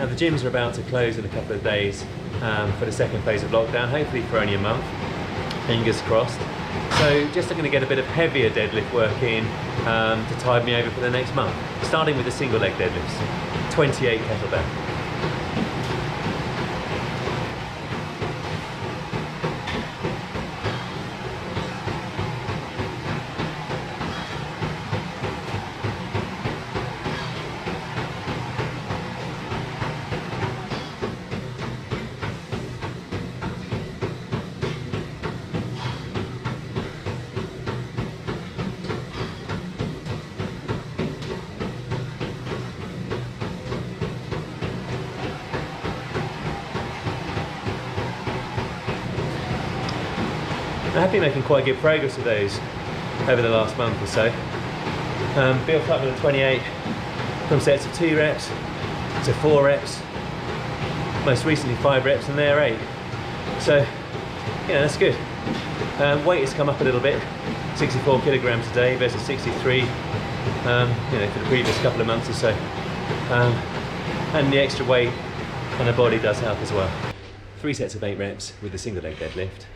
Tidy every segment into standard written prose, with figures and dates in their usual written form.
And the gyms are about to close in a couple of days for the second phase of lockdown, hopefully for only a month, fingers crossed. So just going to get a bit of heavier deadlift work in to tide me over for the next month, starting with the single leg deadlifts, 28 kettlebell. I have been making quite good progress with those over the last month or so. Built up with a 28 from sets of 2 reps to 4 reps, most recently 5 reps, and they're 8. So, yeah, that's good. Weight has come up a little bit, 64 kilograms a day versus 63, you know, for the previous couple of months or so. And the extra weight on the body does help as well. 3 sets of 8 reps with the single leg deadlift.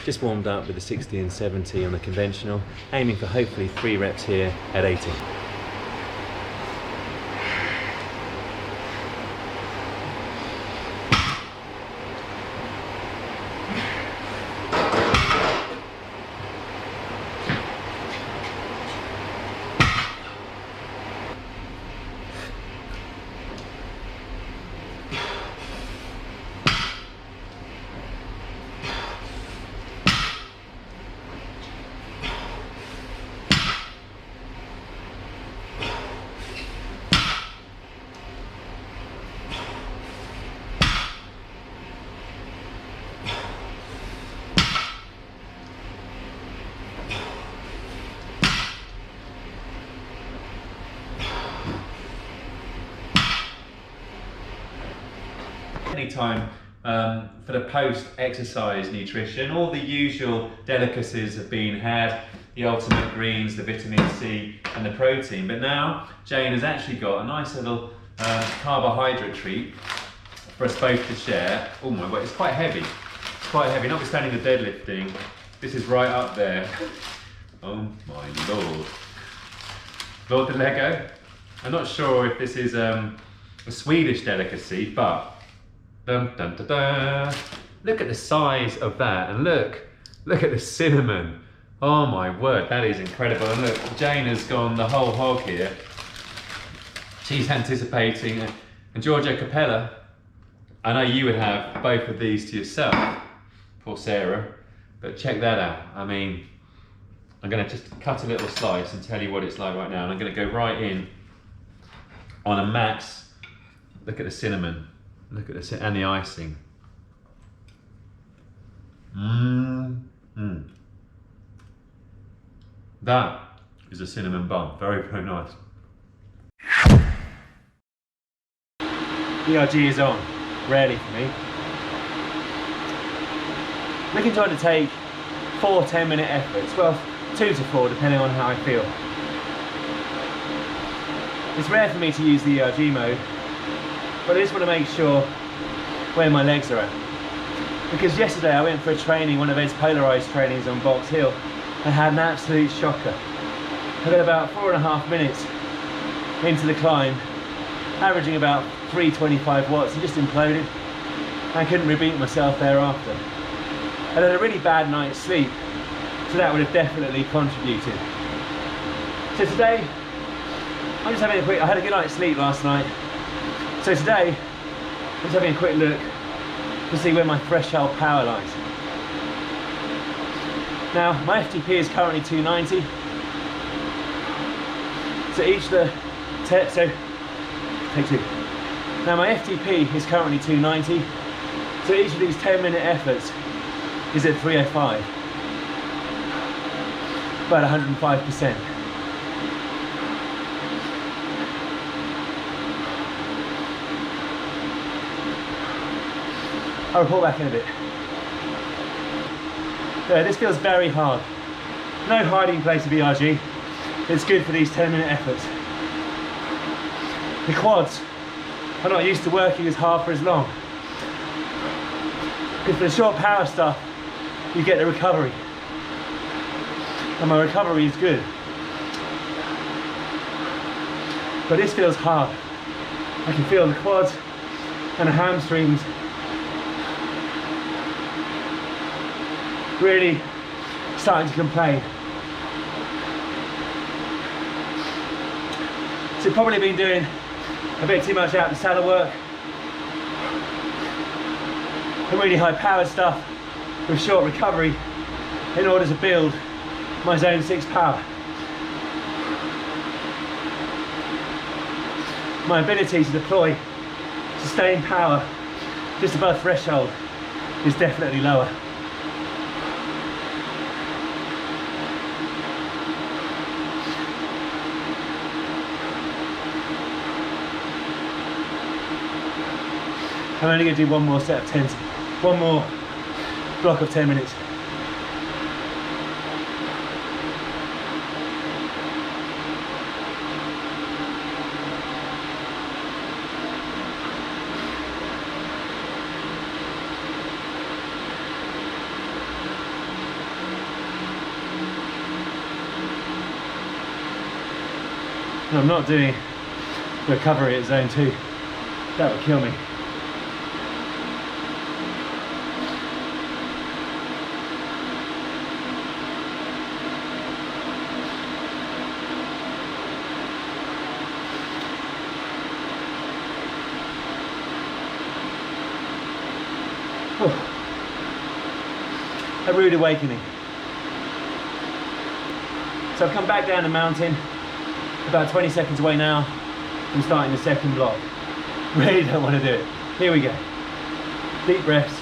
Just warmed up with the 60 and 70 on the conventional, aiming for hopefully 3 reps here at 80. Time for the post-exercise nutrition. All the usual delicacies have been had, the ultimate greens, the vitamin C and the protein, but now Jane has actually got a nice little carbohydrate treat for us both to share. Oh my god, it's quite heavy. It's quite heavy, notwithstanding the deadlifting. This is right up there. Oh my lord. Lord the Lego. I'm not sure if this is a Swedish delicacy, but dun, dun, dun, dun. Look at the size of that, and look at the cinnamon. Oh my word, that is incredible. And look, Jane has gone the whole hog here. She's anticipating, and Giorgio Capella, I know you would have both of these to yourself, poor Sarah, but check that out. I mean, I'm gonna just cut a little slice and tell you what it's like right now, and I'm gonna go right in on a max. Look at the cinnamon. Look at this, and the icing. That is a cinnamon bun. Very, very nice. ERG is on. Rarely for me. Looking to undertake 4 10-minute efforts. Well, 2 to 4, depending on how I feel. It's rare for me to use the ERG mode, but I just want to make sure where my legs are at. Because yesterday I went for a training, one of Ed's polarized trainings on Box Hill, and had an absolute shocker. I got about 4.5 minutes into the climb, averaging about 325 watts, and just imploded. I couldn't rebeat myself thereafter. I had a really bad night's sleep, so that would have definitely contributed. So today, I'm just having a quick, I had a good night's sleep last night. So today, I'm just having a quick look to see where my threshold power lies. Now, my FTP is currently 290. So each the, so, take 2. Now my FTP is currently 290. So each of these 10-minute efforts is at 305. About 105%. I'll report back in a bit. This feels very hard. No hiding place of ERG. It's good for these 10-minute efforts. The quads I'm not used to working as hard for as long. Because for the short power stuff, you get the recovery. And my recovery is good. But this feels hard. I can feel the quads and the hamstrings really starting to complain. So I've probably been doing a bit too much out the saddle work and really high powered stuff with short recovery in order to build my zone 6 power. My ability to deploy sustained power just above threshold is definitely lower. I'm only going to do one more set of 10s, one more block of 10 minutes. And I'm not doing recovery at zone 2, that would kill me. A rude awakening. So I've come back down the mountain, about 20 seconds away now from starting the second block. Really don't want to do it. Here we go. Deep breaths.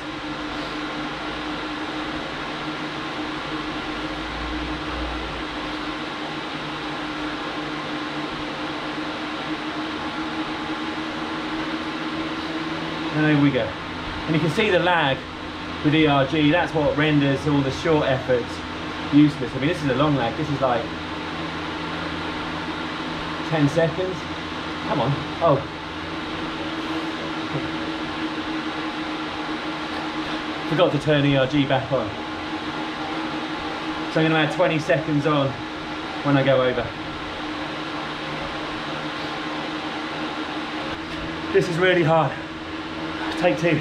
And there we go. And you can see the lag with ERG. That's what renders all the short efforts useless. I mean, this is a long lag. This is like 10 seconds. Come on. Oh. Forgot to turn ERG back on. So I'm going to add 20 seconds on when I go over. This is really hard. Take 2.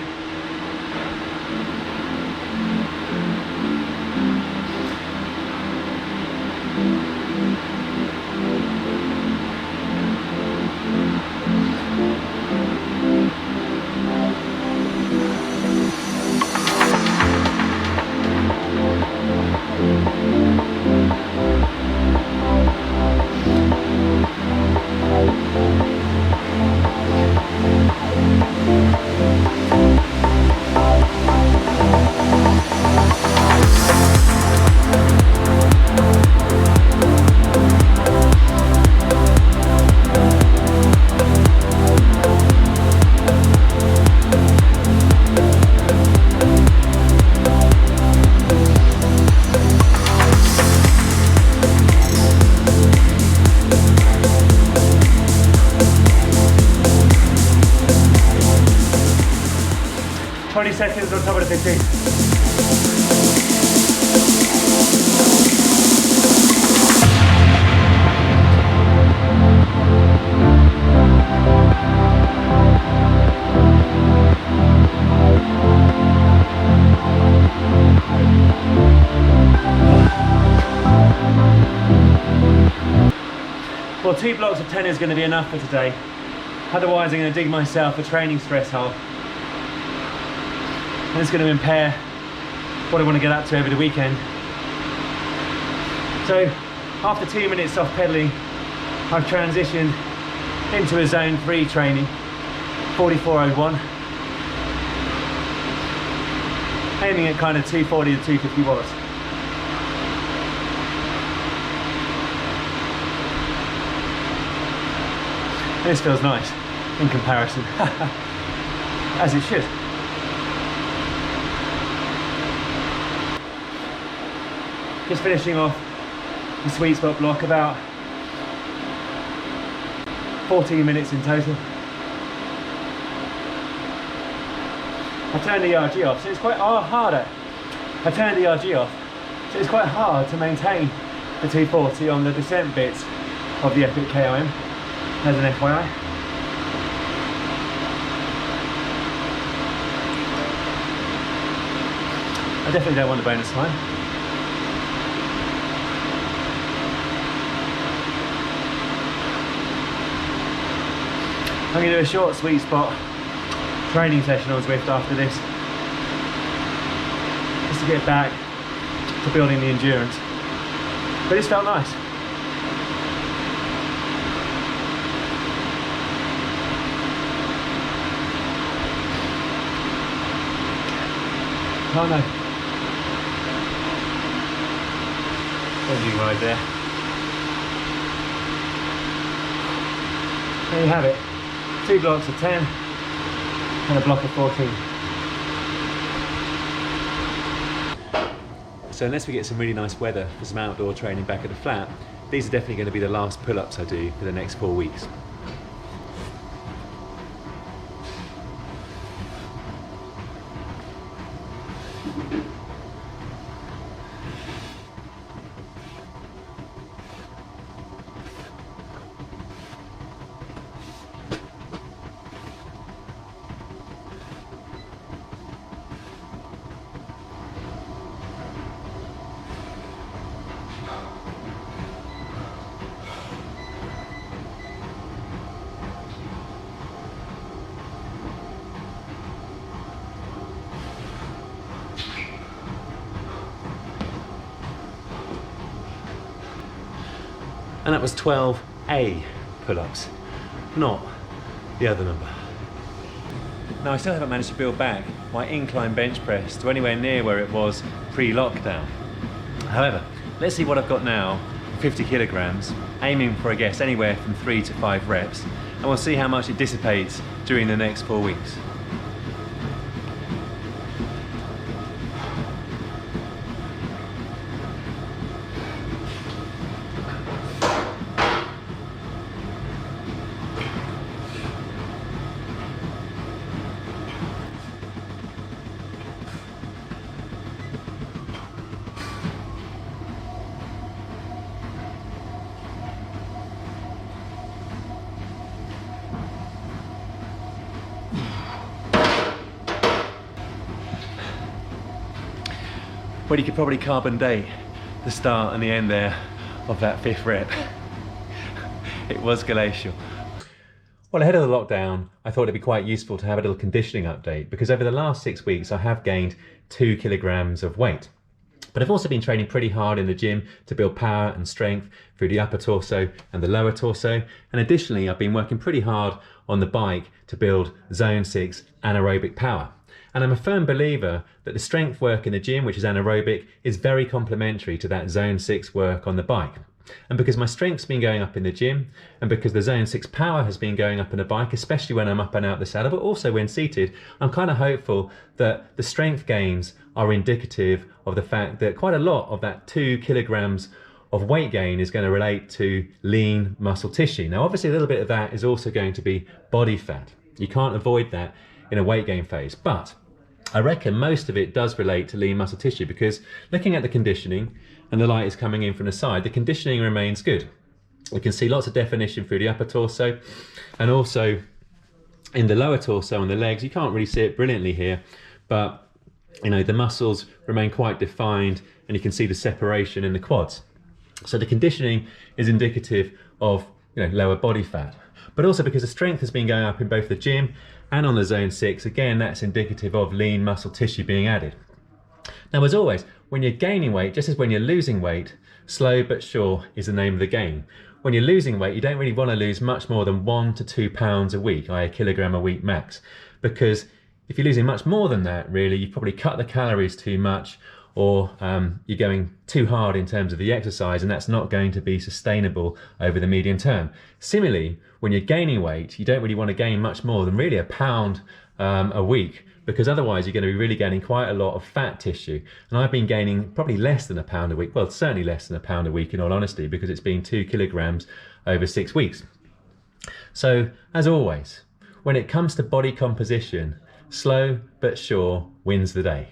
Seconds on top of the 15. Well, 2 blocks of 10 is going to be enough for today. Otherwise, I'm going to dig myself a training stress hole. And it's going to impair what I want to get up to over the weekend. So after 2 minutes off pedaling, I've transitioned into a zone 3 training, 4401, aiming at kind of 240 to 250 watts. And this feels nice in comparison, as it should. Just finishing off the sweet spot block, about 14 minutes in total. I turned the ERG off, so it's quite harder. I turned the ERG off, so it's quite hard to maintain the 240 on the descent bits of the Epic KOM, as an FYI. I definitely don't want the bonus time. I'm going to do a short sweet spot training session on Zwift after this, just to get back to building the endurance. But it's felt nice. Oh no. Bending right there. There you have it. 2 blocks of 10 and a block of 14. So unless we get some really nice weather for some outdoor training back at the flat, these are definitely going to be the last pull-ups I do for the next 4 weeks. And that was 12A pull-ups, not the other number. Now I still haven't managed to build back my incline bench press to anywhere near where it was pre-lockdown. However, let's see what I've got now, 50 kilograms, aiming for, I guess, anywhere from 3 to 5 reps, and we'll see how much it dissipates during the next 4 weeks. Well, you could probably carbon date the start and the end there of that 5th rep. It was glacial. Well, ahead of the lockdown, I thought it'd be quite useful to have a little conditioning update, because over the last 6 weeks I have gained 2 kilograms of weight. But I've also been training pretty hard in the gym to build power and strength through the upper torso and the lower torso. And additionally, I've been working pretty hard on the bike to build zone 6 anaerobic power. And I'm a firm believer that the strength work in the gym, which is anaerobic, is very complementary to that zone 6 work on the bike. And because my strength's been going up in the gym, and because the zone 6 power has been going up in the bike, especially when I'm up and out the saddle, but also when seated, I'm kind of hopeful that the strength gains are indicative of the fact that quite a lot of that 2 kilograms of weight gain is going to relate to lean muscle tissue. Now, obviously a little bit of that is also going to be body fat. You can't avoid that in a weight gain phase, but I reckon most of it does relate to lean muscle tissue, because looking at the conditioning, and the light is coming in from the side, the conditioning remains good. We can see lots of definition through the upper torso, and also in the lower torso and the legs. You can't really see it brilliantly here, but you know, the muscles remain quite defined, and you can see the separation in the quads. So the conditioning is indicative of, you know, lower body fat, but also because the strength has been going up in both the gym and on the zone 6, again, that's indicative of lean muscle tissue being added. Now, as always, when you're gaining weight, just as when you're losing weight, slow but sure is the name of the game. When you're losing weight, you don't really want to lose much more than 1 to 2 pounds a week, i.e. a kilogram a week max, because if you're losing much more than that, really, you've probably cut the calories too much, or you're going too hard in terms of the exercise, and that's not going to be sustainable over the medium term. Similarly, when you're gaining weight, you don't really want to gain much more than really a pound a week, because otherwise you're going to be really gaining quite a lot of fat tissue. And I've been gaining probably less than a pound a week, well, certainly less than a pound a week in all honesty, because it's been 2 kilograms over 6 weeks. So as always, when it comes to body composition, Slow but sure wins the day.